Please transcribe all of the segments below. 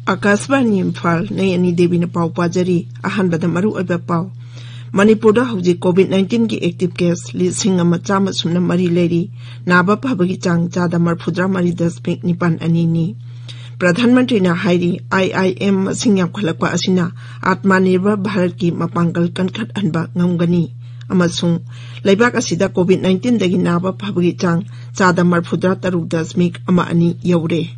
Akashvani Imphal Nayani Devi na pau pajari ahanbada maru oiba pau. Manipur hauji COVID-19 ki active case lising ama chama sumna mari leri naba phabagi chang chada marphudra mari 10.9 anini. Pradhan Mantri na hairi IIM singyam khalakpa asina Atmanirbhar Bharat ki mapangkal kankhat anba ngamgani. Amasung laibak asida COVID-19 dagi naba phabagi chang chada marphudra 10.9 ama ani yaure.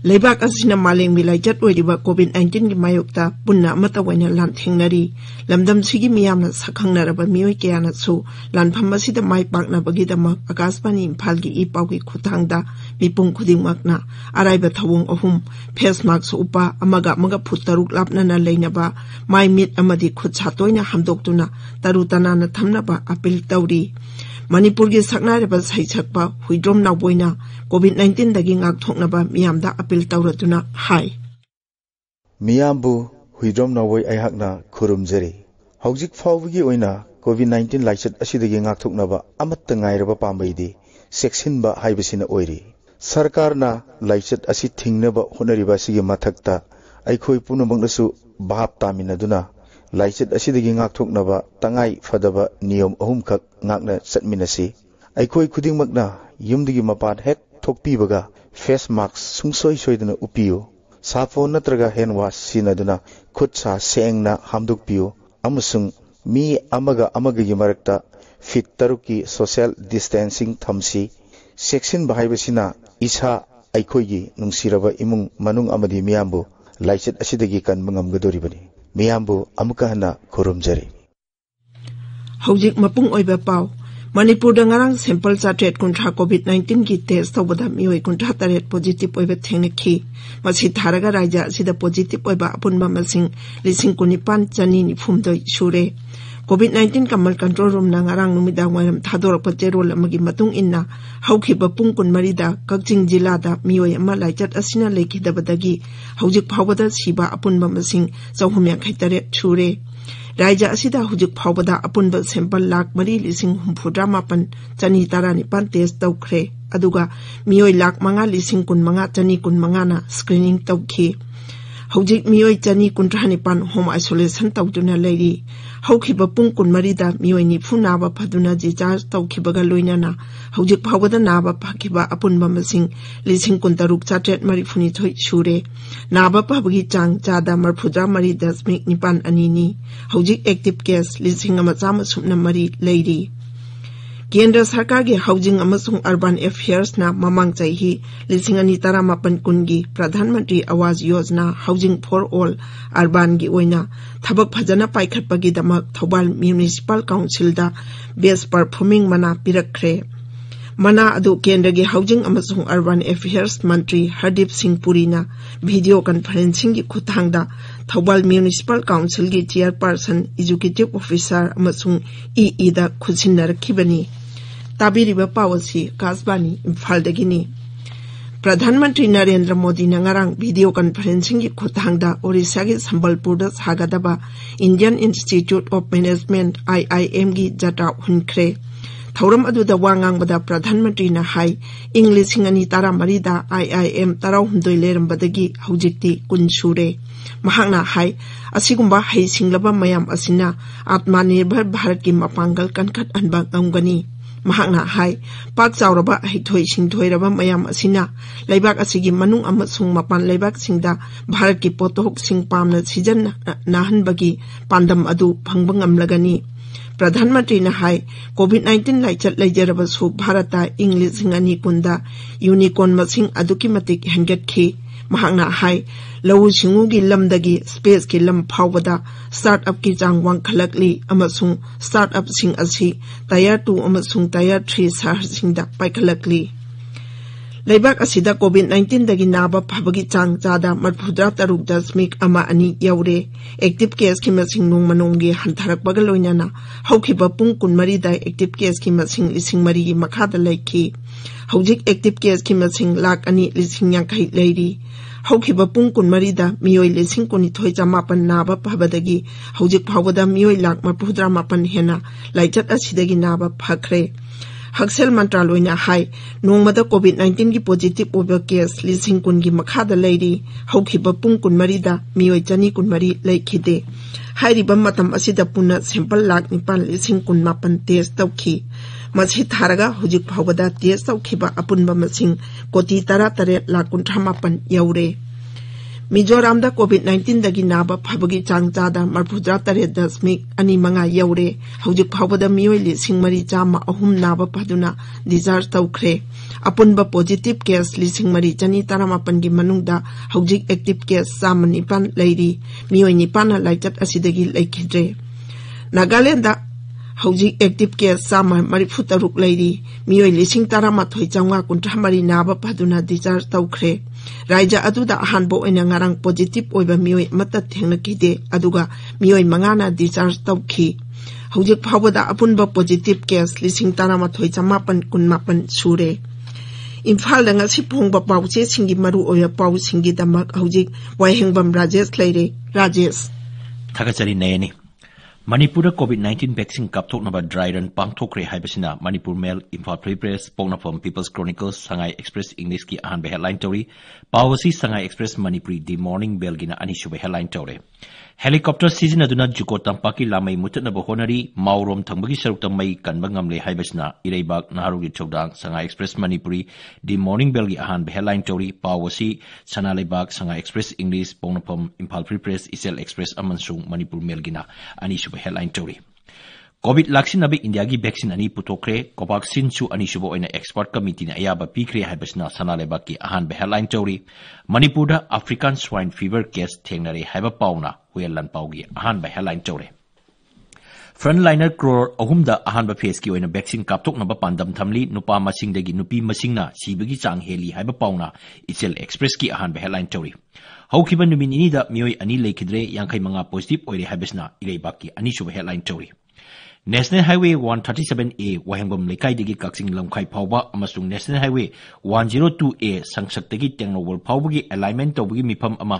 Laibak asina maling milai jat oiriba COVID-19 ki mayokta punna amata waina lan thengnari lamdam sigi miyamna sakhangnaraba mioi kayana su lan phammasida mai pakna bagidama Akashvani Imphal ki ipau ki khuthangda mipung khudingmakna araiba thawung ahum face mask upa amaga phut taruk lapna na leinaba mai mit amadi khut chatoina hamdoktuna tarutana na thamnaba appeal tawri. Manipur ki saknareba saithakpa huidrom nawboina COVID-19 dagi ngak thoknaba miyamda appeal tawratuna hai. Miyambu huidrom nawboi aihakna khurumjari. Haujik fawgi oina COVID-19 laichat asidagi ngak thoknaba amatta ngairaba pambaidi seksinba haibasina oiri. Sarkarna laichat asi thingnaba honariba sigi mathakta aikhoi punamangnasu bahap taminaduna laichat asidagi ngak thoknaba tangai fadaba niyom ahumkhak ngakna satminasi aikhoi khudingmakna yumdigi mapan hek thokpibaga face mask sungsoi soidana upiyo sapo natraga hand wash sinaduna khutsa sengna hamdukpiyo amasung mi amaga gi marakta fit taruki social distancing thamsi section bahaibasina isa aikhoi gi nungsiraba imung manung amadi miyambu laichat asidagi kan mangamgadoribani miyambu amukahana khurumjari. Haujik mapung oiba pau Manipur da ngarang sample chatret kuntra COVID-19 ki test tawbada mioi kuntra taret positive oiba thengnakhi masi tharaga raja sida positive oiba apunba masing lising kunipan chani ni phumdoi sure. COVID-19 kamal control room na ngarang numidang wairam thadorak pacherol amagi matung inna haukhiba pung kunmari da Kakching jila da mioi ama laichat asina lekhidabadagi haujik phawbada siba apunba masing 483 sure. Raja asida hujik phawbada apunba sample lakh mari lising humphudra mapan chani tarani pan test tawkhre aduga mioi lakh manga lising kun manga chani kun manga na screening tawkhi. Haujik mioi chani kuntrani pan home isolation tawduna leiri haukhiba pung kun marida mioi ni phunaba phaduna ji charge tawkhibaga loinana haujik phawbada naba phakhiba apunba masing lising kun taruk chatret mari phuni thoi sure naba phabagi chang chada marphudra mari 10.9 anini haujik active case lising ama chama sumna mari leiri. Kendra Sarkar ki Housing amasung Urban Affairs na mamang chaihi lising ani taramapan kungi Pradhan Mantri Awas Yojana Housing for All Urban gi oina thabak phajana paikhatpagi damak Thobal Municipal Council da best performing mana pirakre. Mana adu Kendra ki Housing amasung Urban Affairs Mantri Hardip Singh Puri na video conferencing ki khuthangda Thobal Municipal Council ki chairperson executive officer amasung EE da khutsinnarakibani. Tabiriba pawasi Akashvani Imphal dagini. Pradhan Mantri Narendra Modi na ngarang video conferencing ki khuthangda Orissa ki Sambalpur da sagadaba Indian Institute of Management IIM ki jata hunkre. Thauram aduda wangang bada Pradhan Mantri na hai English ngani tara marida IIM tarau hundoi lerambadagi haujikti kunsure. Mahakna hai asigumba hai singlaba mayam asina Atmanirbhar Bharat ki mapangkal kankhat anba ngamgani. Mahakna hai pak chauraba hithoi singthoiraba mayam asina laibak asigi manung amasung mapan laibak singda Bharat ki potok sing pamna sijan nahanbagi pandam adu phangbangam lagani. Pradhan Mantri na hai COVID-19 laichat laijaraba su Bharata English ngani kunda unicorn masing aduki matik hengatki. Mahakna hai lawu singu gi lamdagi space ki lam phawbada startup ki chang wang khalakli amasung startup sing asi tier 2 amasung tier 3 sahar singda paikhalakli. Laibak asida COVID-19 dagi naba phabagi chang chada marphudra 10.9 ama ani yaure active case ki masing nung manunggi hantharakbaga loinana haukhiba pung kunmari da active case ki masing lising mari gi makhada laiki haujik active case ki masing lakh ani lising yankai leiri हौखिबा Pung कुनमरीदा मियोई लिसिंग कुनिथोई चामापन Naba फबदगी हौजिक फावदा मियोई lakh 49 Hena लाइचत असिदगी Naba Fakhre हक्सेल मंत्रालयना high नोंगमदा कोविड-19 की positive ओबा case लिसिंग कुनगी मखादा Larry हौखिबा पुंग कुनमरीदा मियोई चनी कुनमरी लैखिदे हाइरिबा मतम असिदा पुना sample lakh 9,19 test तौखी मसी थारगा हुजिक फावदा test तौखिबा अपुनबा मसिंग कोटी 13 lakh 58 you're Mizoram दा कोविड-19 दगी नाबा फबगी चांगचादा 43.25 you're हौजिक फावदा मियोई लिसिंग मरी चामा अहुम नाबा फदुना डिजार्ज तौखरे अपुनबा positive case लिसिंग मरी चनी 15 गी मनुंगदा हौजिक active case Chama 9 Larry मियोई 9 लाइचत असिदगी लैखिद्रे Nagaland हौजिक active case Chama 43 Larry मियोई लिसिंग 13,993 नाबा फदुना डिजार्ज तौखरे राज्य अदुदा अहानबो ओइना ngarang positive ओइबा मियोई मत थेंगनखिदे अदुगा मियोई 5 discharge तौखी हौजिक फावदा अपुनबा positive case 13,918 सुरे इम्फाल दंगसी फोंगबा पाउचे सिंगी मरु ओया पाउ सिंगी दमक हौजिक वाहेंगबम राजेश लैरे राजेश थगचरी नयनी मणिपुर कोविड-19 वैक्सीन कापथोकनबा ड्राई रन पांगथोकरे हाइबसिना Manipur Mail Imphal Free Press पोंगनाफम People's Chronicles Sangai Express English की अहानबे हेडलाइन तौरी पावसी Sangai Express Manipuri The Morning Bell गिना अनिसुबे हेडलाइन तौरे हेलीकॉप्टर सिजनदुना जुको तंपाकी लामई मुतनब होनरी माउरोम थंबगी सरुक मई कनब ngamle हाइबसिना इरेबाग नारुगी चौदांग Sangai Express Manipuri The Morning Bell गी अहानबे हेडलाइन तौरी पावसी सनालेबाग संगाई एक्सप्रेस इंग्लिश पोंगनाफम इम्फाल फ्री प्रेस इसेल एक्सप्रेस अमनसुंग मणिपुर मेल गिना अनिसुबे हेडलाइन तौरी कोविड लाक्सिनबे इंडिया की वैक्सीन अनी पुथोखरे कोवैक्सीन सु अनिसुबो ओइना एक्सपर्ट कमिटी ने अयाबा पीखरे हाइबसना सनालेबा की अहानबे हेडलाइन तौरी Manipur African swine fever case थेंगनरे हाइबा पाउना हुएलन पाउगी अहानबे हेडलाइन तौरे फ्रंटलाइनर क्रोर अहुमदा अहानबा फेस की ओइना वैक्सीन कापथोकनबा पांदम थमली नुपा मसिंगदगी नुपी मसिंगना सीबगी चांग हेली हाइबा पाउना इसेल एक्सप्रेस की अहानबे हेडलाइन तौरी हौखिबा नुमिनिदा मियोई अनी लेखिद्रे 55 पॉजिटिव ओइरे हाइबसना इरेबाग की अनिसुबा हेडलाइन तौरी नेशनल हाईवे 137A वाहेंगबम लेकाइदगी कक्सिंग लमखाई फावबा अमसुंग नेशनल हाईवे 102A संसक्तगी टेंगनोवल फावबगी अलाइनमेंट तौबगी मिफम अमा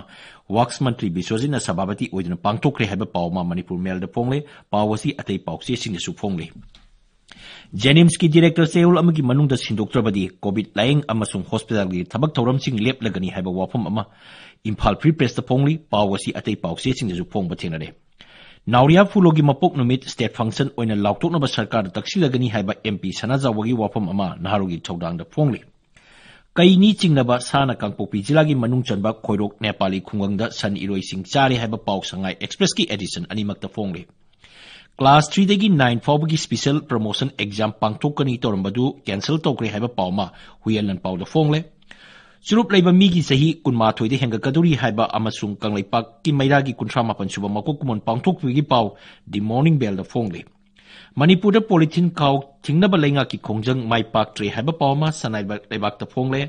वर्क्स मंत्री बिश्वजित सभापति ओइदना पांगथोखरे हाइबा पावमा मणिपुर मेलदा फोंगले पावसी अतै पाउचे सिंगसु फोंगले जेनिम्स की डायरेक्टर सेउल अमगी मनुंगदा सिंदोक्त्रबदी कोविड लाइंग अमसुंग हॉस्पिटल की थबक थौरमसिंग लेपलगनी हाइबा वाफम अमा इम्फाल फ्री प्रेस द फोंगली पावसी अतै पाउचे सिंगसु फोंगबा थेंगनरे नाउरिया फुलोगी मपोक नुमित स्टेट फंक्शन ओइना लाउथोकनबा सरकार तक्सिलगनी हाइबा एमपी सनाजावगी वाफम अमा नाहारुगी थौदांगदा फोंगली कईनी चिंगनबा साना कांगपोपी जिलागी मनुंग चनबा खोइरोक नेपाली खुंगंगदा सन इरोइसिंग चारे हाइबा पाउ संगाई एक्सप्रेस की एडिशन अनिमक्ता फोंगली क्लास 3 दगी 9 फाउबगी स्पेशल प्रमोशन एग्जाम पांगथोकनी तौरंबदु कैंसल तौक्रे हाइबा पाउमा हुयलन पाउदा फोंगले चुरुप लेबा मीगी सही 12 दे हेंगकदुरी हाइबा अमसुंग कंगलेपाक की मैरागी 38 सुबा मकोकुमन पांगथोकपगी पाउ दि मॉर्निंग बेल द फोंगले मणिपुर पॉलिथिन काउ थिंगनबा लेंगा की खोंजंग माई पाक्ट्रे हाइबा पाउमा सनाइबा लेबाक द फोंगले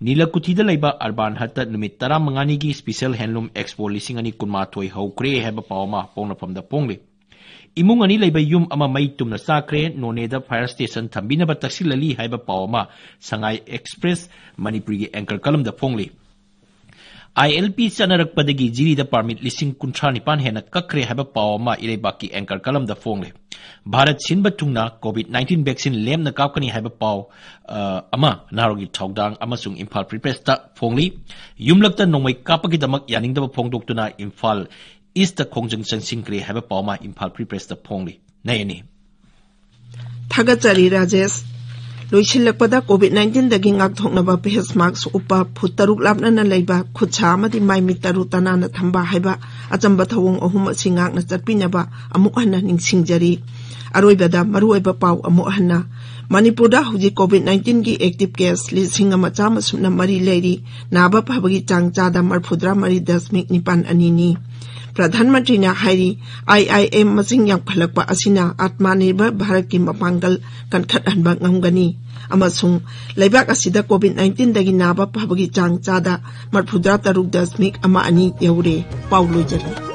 नीलकुथिदा लेबा अर्बान हत नुमित 15 की स्पेशल हैंडलूम एक्सपो 2012 हौक्रे हाइबा पाउमा पोंगनफम द फोंगले इमुंग अनि लेबा युम अमा मई तुमना साक्रे नोनेदा फायर स्टेशन थंबिनबा तक्सिलली हाइबा पावमा संगाई एक्सप्रेस मणिपुरी की एंकर कलम द फोंगली ILP चनरकपदगी जिरीदा परमिट 19 हेना कक्रे हाइबा पावमा इरेबाकी एंकर कलम द फोंगले भारत सिनबा तुंगना कोविड-19 वैक्सीन लेमना कापकनी हाइबा पाव अमा नारोगी थौदांग अमसुंग इम्फाल फ्री प्रेस द फोंगली युमलक्ता नोंमै कापकी दमक यानिंगदबा फोंगदोक्तुना इम्फाल ईस्ट खोंजंग संसिंग्रे हाइबा पावमा इम्फाल फ्री प्रेस द फोंगली नयनी थगचरी राजेश लोइसिलकपदा कोविड-19 दगी ngakthoknaba face mask upa phut taruk lapna leiba khutcha amadi mai mi taru tanana thamba haiba achamba thawong ahum asingak na chatpinaba amuk hanna ningsingjari aroibada maruoiba pau amuk hanna Manipurda huji COVID-19 की active case 1,500 लेरी नाबा फबगी चांगचादा 4.9 प्रधानमंत्री ने हाइरी IIM मसिंग यांफलकपा असिना आत्मनिर्भर भारत की मपांगल कनखतहनबा ngamgani अमसुंग लेबाक असिदा COVID-19 दगी Naba फबगी चांगचादा 43.2 you're पाउलोजरी